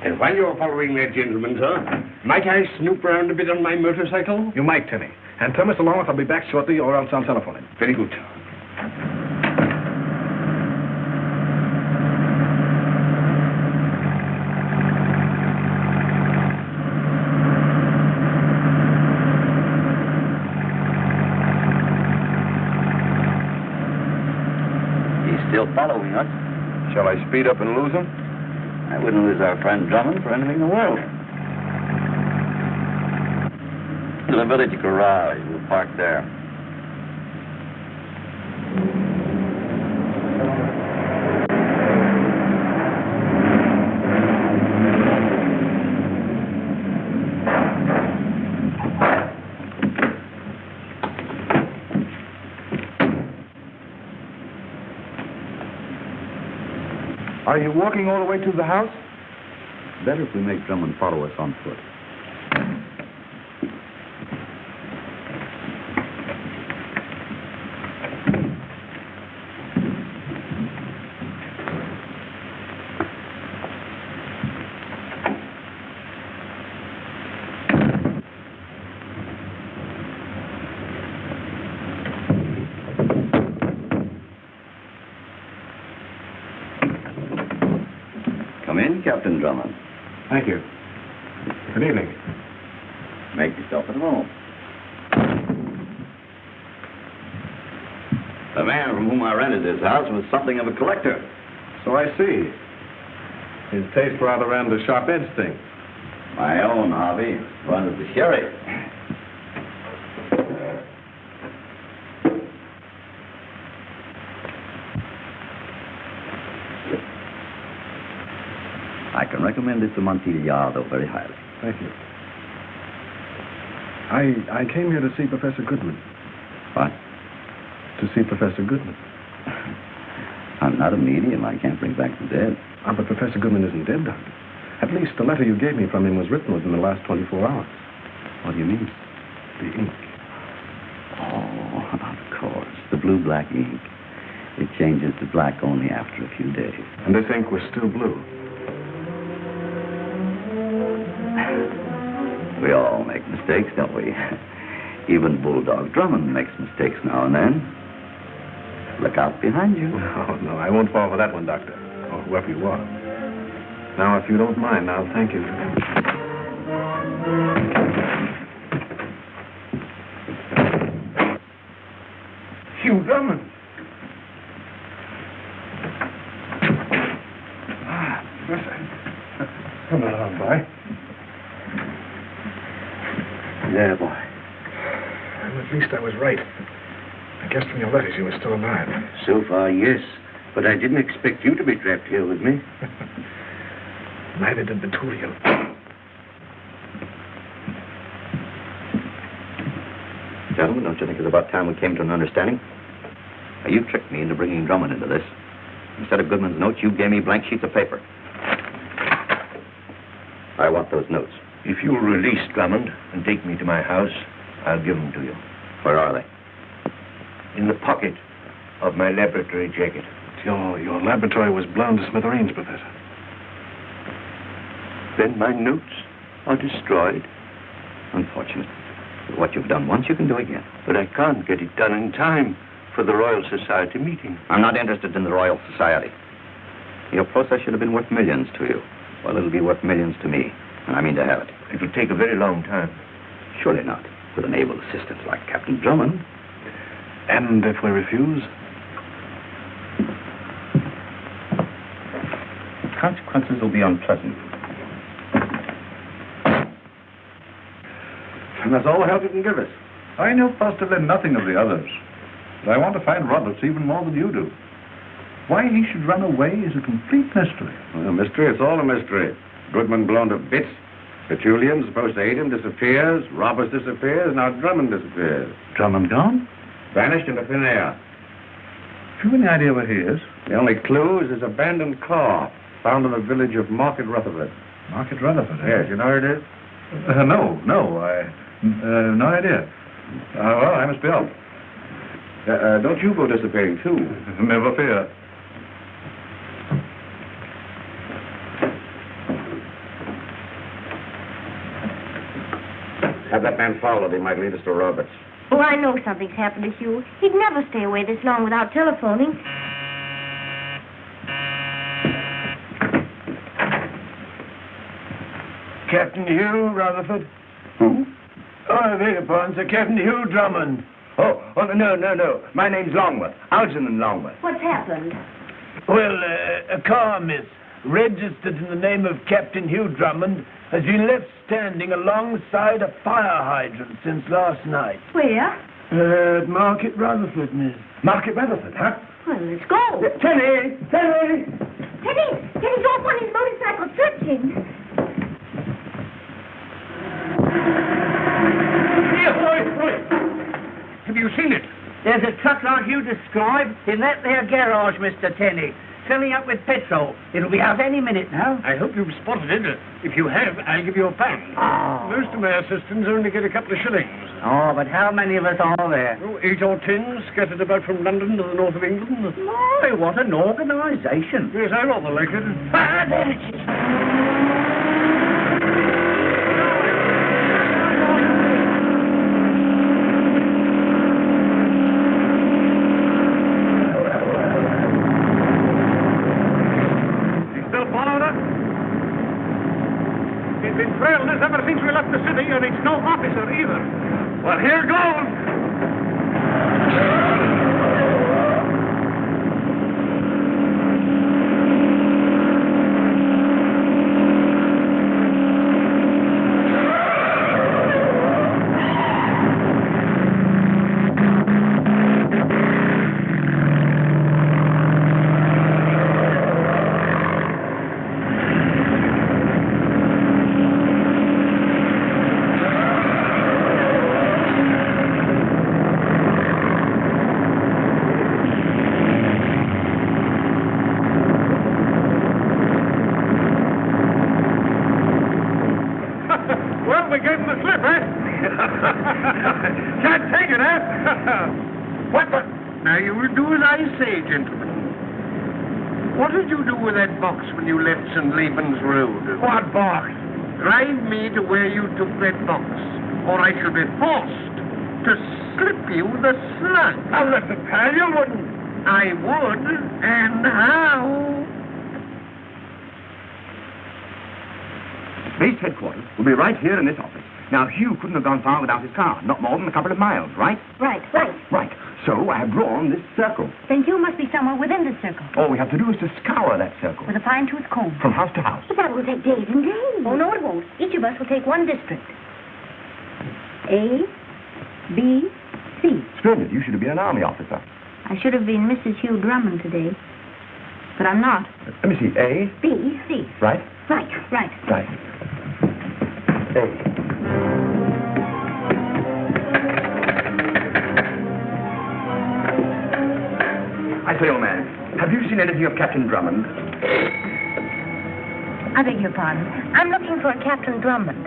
And while you're following that gentleman, sir, might I snoop around a bit on my motorcycle? You might, Tenny. And tell Mr. Longworth I'll be back shortly, or else I'll telephone him. Very good. He's still following us. Shall I speed up and lose him? I wouldn't lose our friend Drummond for anything in the world. To the village garage. We'll park there. Are you walking all the way to the house? Better if we make Drummond follow us on foot. Come in, Captain Drummond. Thank you. Good evening. Make yourself at home. The man from whom I rented this house was something of a collector. So I see. His taste rather ran the sharp-edged thing. My own hobby runs the sherry. I can recommend this Amontillado very highly. Thank you. I came here to see Professor Goodman. What? To see Professor Goodman. I'm not a medium. I can't bring back the dead. But Professor Goodman isn't dead, Doctor. At least the letter you gave me from him was written within the last 24 hours. What do you mean? The ink. Oh, of course. The blue-black ink. It changes to black only after a few days. And this ink was still blue. We all make mistakes, don't we? Even Bulldog Drummond makes mistakes now and then. Look out behind you. Oh, no, I won't fall for that one, Doctor. Or whoever you are. Now, if you don't mind, I'll thank you. Hugh Drummond. Come along, boy. Yeah, boy. Well, at least I was right. I guessed from your letters you were still alive. So far, yes. But I didn't expect you to be trapped here with me. Neither did the two of you. Gentlemen, don't you think it's about time we came to an understanding? Now, you tricked me into bringing Drummond into this. Instead of Goodman's notes, you gave me blank sheets of paper. I want those notes. If you'll release Drummond and take me to my house, I'll give them to you. Where are they? In the pocket of my laboratory jacket. Your laboratory was blown to smithereens, Professor. Then my notes are destroyed. Unfortunate. But what you've done once, you can do again. But I can't get it done in time for the Royal Society meeting. I'm not interested in the Royal Society. Your process should have been worth millions to you. Well, it'll be worth millions to me, and I mean to have it. It'll take a very long time. Surely not, with an able assistant like Captain Drummond. And if we refuse? Consequences will be unpleasant. And that's all the help you can give us. I know positively nothing of the others. But I want to find Roberts even more than you do. Why he should run away is a complete mystery. Well, mystery, it's all a mystery. Goodman blown to bits. Petulian, supposed to hate him, disappears. Roberts disappears. Now Drummond disappears. Drummond gone? Vanished into thin air. Have you any idea where he is? The only clue is his abandoned car, found in the village of Market Rutherford. Market Rutherford, eh? Yes, you know where it is? No, no idea. Well, I must be off. Don't you go disappearing, too. Never fear. Have that man followed. He might lead us to Roberts. Oh, I know something's happened to Hugh. He'd never stay away this long without telephoning. Captain Hugh Rutherford? Who? Oh, I beg your pardon, Sir. Captain Hugh Drummond. Oh, no. My name's Longworth. Algernon Longworth. What's happened? Well, a car, miss, registered in the name of Captain Hugh Drummond, has been left standing alongside a fire hydrant since last night. Where? At Market Rutherford, miss. Market Rutherford, huh? Well, let's go. Tenny! Teddy's off on his motorcycle searching. Have you seen it? There's a truck like you described in that there garage, Mr. Tenny, filling up with petrol. It'll be out any minute now. I hope you've spotted it. If you have, I'll give you a pound. Oh. Most of my assistants only get a couple of shillings. Oh, but how many of us are there? Oh, 8 or 10 scattered about from London to the north of England. My, what an organisation. Yes, I rather like it. Ah, there it is. He's been trailing us ever since we left the city, and it's no officer either. Well, here goes. What did you do with that box when you left St. Leben's Road? What box? drive me to where you took that box, or I shall be forced to slip you the slug. I'll let the pal, you wouldn't. I would, and how? Base headquarters will be right here in this office. Now, Hugh couldn't have gone far without his car, not more than a couple of miles, right? Right. Right. So I have drawn this circle. Then you must be somewhere within the circle. All we have to do is to scour that circle. With a fine-tooth comb. From house to house. But that will take days and days. Oh, no, it won't. Each of us will take one district. A, B, C. Splendid. You should have been an army officer. I should have been Mrs. Hugh Drummond today. But I'm not. Let me see. A. B, C. Right? Right. A. I say, old man, have you seen anything of Captain Drummond? I beg your pardon. I'm looking for a Captain Drummond.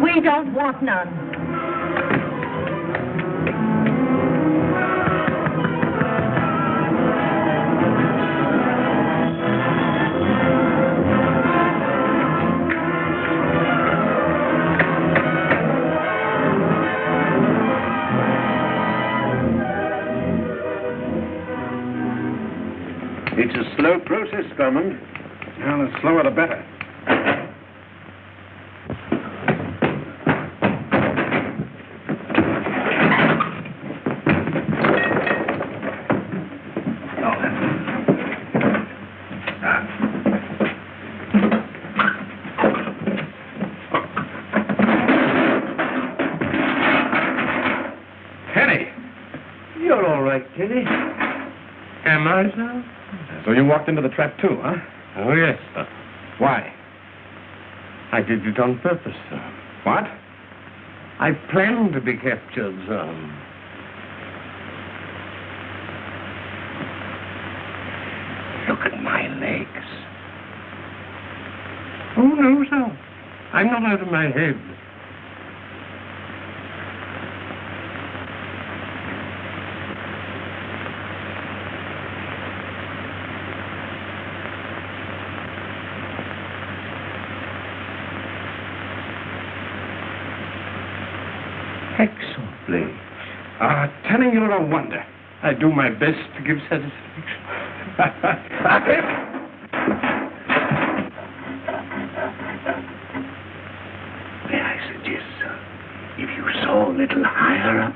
We don't want none. It's a slow process, Drummond. Well, the slower the better. Kenny! You're all right, Kenny. Am I, sir? So you walked into the trap too, huh? Oh, yes, sir. Why? I did it on purpose, sir. What? I planned to be captured, sir. Look at my legs. Oh, no, sir. I'm not out of my head. Excellently. Telling you're a wonder. I do my best to give satisfaction. May I suggest, sir, if you saw a little higher up,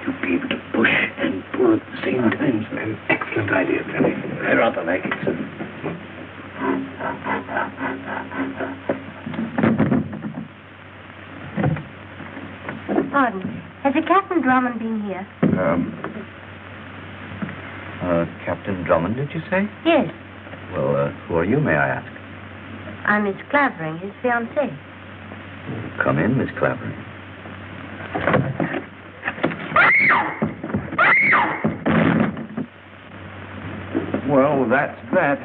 you'd be able to push and pull at the same time, sir. An excellent idea, Penny. I rather like it, sir. Pardon. Has a Captain Drummond been here? Captain Drummond, did you say? Yes. Well, who are you, may I ask? I'm Miss Clavering, his fiancée. Come in, Miss Clavering. Well, that's that.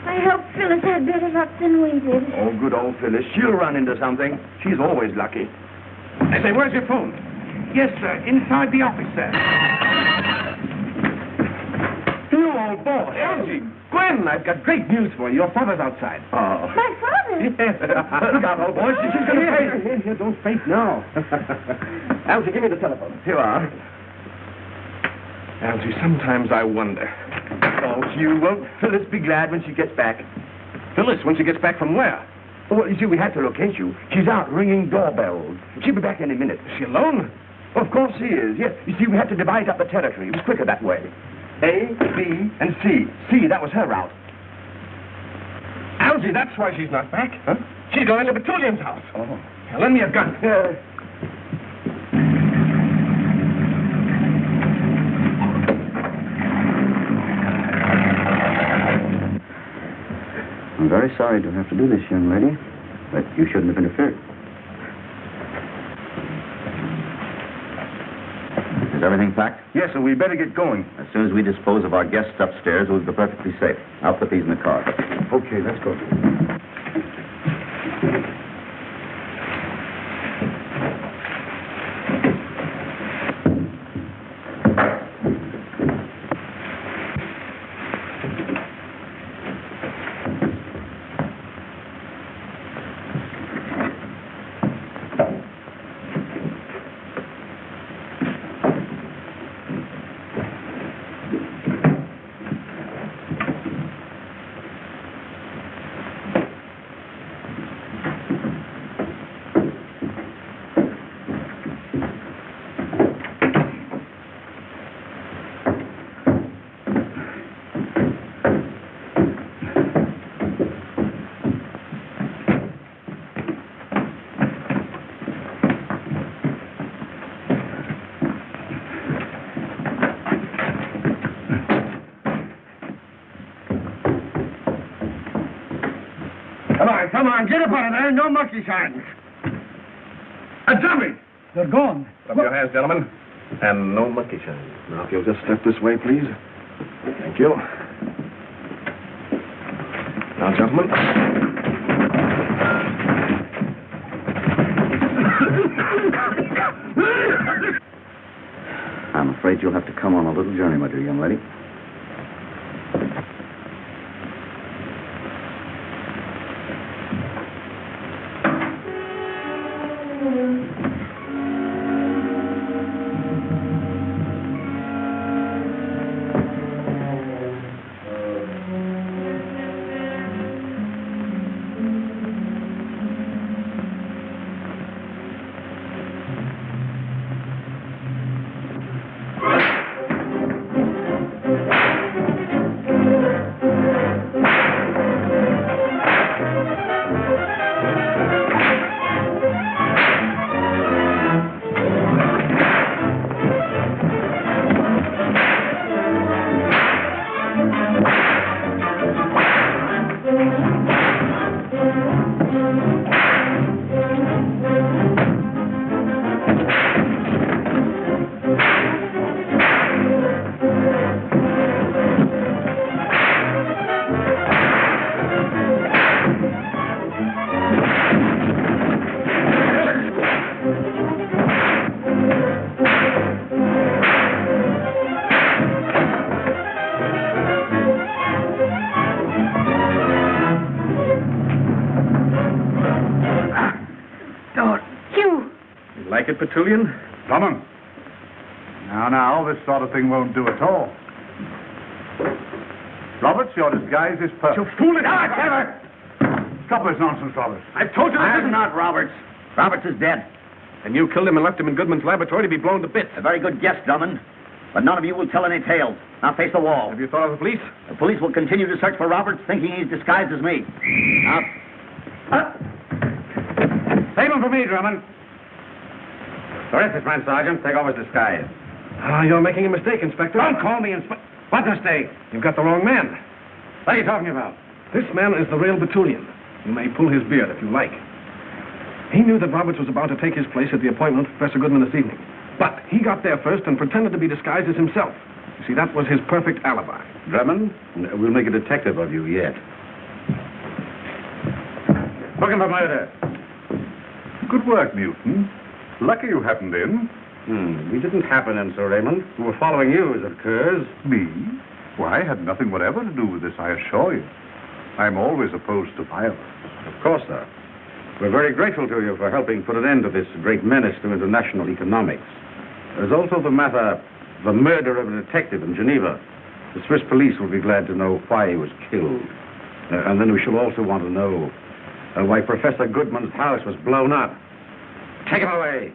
I hope Phyllis had better luck than we did. Oh, good old Phyllis. She'll run into something. She's always lucky. I say, where's your phone? Yes, sir. Inside the office, sir. You old boy. Elsie. Gwen, I've got great news for you. Your father's outside. Oh. My father? Yes. Look out, old boy. She's going to faint. Here, don't faint now. Elsie, give me the telephone. Here you are. Elsie, sometimes I wonder. Oh, Hugh, won't Phyllis be glad when she gets back? Phyllis, when she gets back from where? Well, you see, we had to locate you. She's out ringing doorbells. She'll be back any minute. Is she alone? Of course she is, yes. You see, we had to divide up the territory. It was quicker that way. A, B, and C. C, that was her route. Algy, that's why she's not back. Huh? She's going to Betullian's house. Oh. Now, lend me a gun. I'm very sorry to have to do this, young lady, but you shouldn't have interfered. Is everything packed? Yes, sir, we better get going. As soon as we dispose of our guests upstairs, we'll be perfectly safe. I'll put these in the car. Okay, let's go. on, get up out of there. No monkey shines. A dummy! They're gone. Up your hands, gentlemen. And no monkey shines. Now, if you'll just step this way, please. Thank you. Now, gentlemen. I'm afraid you'll have to come on a little journey, my dear young lady. Petulian? Drummond. Now, this sort of thing won't do at all. Roberts, your disguise is perfect. You fool it! Never! Stop this nonsense, Roberts. I've told you I'm not Roberts. Roberts is dead. And you killed him and left him in Goodman's laboratory to be blown to bits. A very good guess, Drummond. But none of you will tell any tales. Now face the wall. Have you thought of the police? The police will continue to search for Roberts, thinking he's disguised as me. Now... Save him for me, Drummond. Arrest this man, Sergeant. Take off his disguise. You're making a mistake, Inspector. Don't call me Inspector. What mistake? You've got the wrong man. What are you talking about? This man is the real Petulian. You may pull his beard if you like. He knew that Roberts was about to take his place at the appointment of Professor Goodman this evening. But he got there first and pretended to be disguised as himself. You see, that was his perfect alibi. Drummond, we'll make a detective of you yet. Looking for murder. Good work, Newton. Lucky you happened in. We didn't happen in, Sir Raymond. We were following you, as it occurs. Me? Why, I had nothing whatever to do with this, I assure you. I'm always opposed to violence. Of course, sir. We're very grateful to you for helping put an end to this great menace to international economics. There's also the murder of a detective in Geneva. The Swiss police will be glad to know why he was killed. And then we shall also want to know why Professor Goodman's house was blown up. Take him away.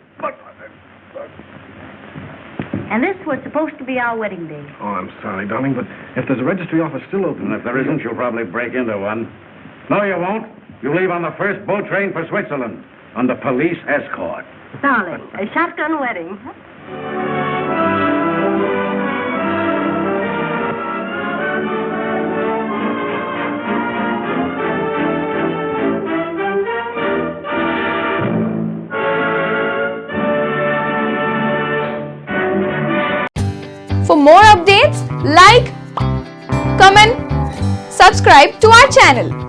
And this was supposed to be our wedding day. Oh, I'm sorry, darling, but if there's a registry office still open... And if there isn't, you'll probably break into one. No, you won't. You leave on the first boat train for Switzerland under police escort. Darling, a shotgun wedding. For more updates, like, comment, subscribe to our channel.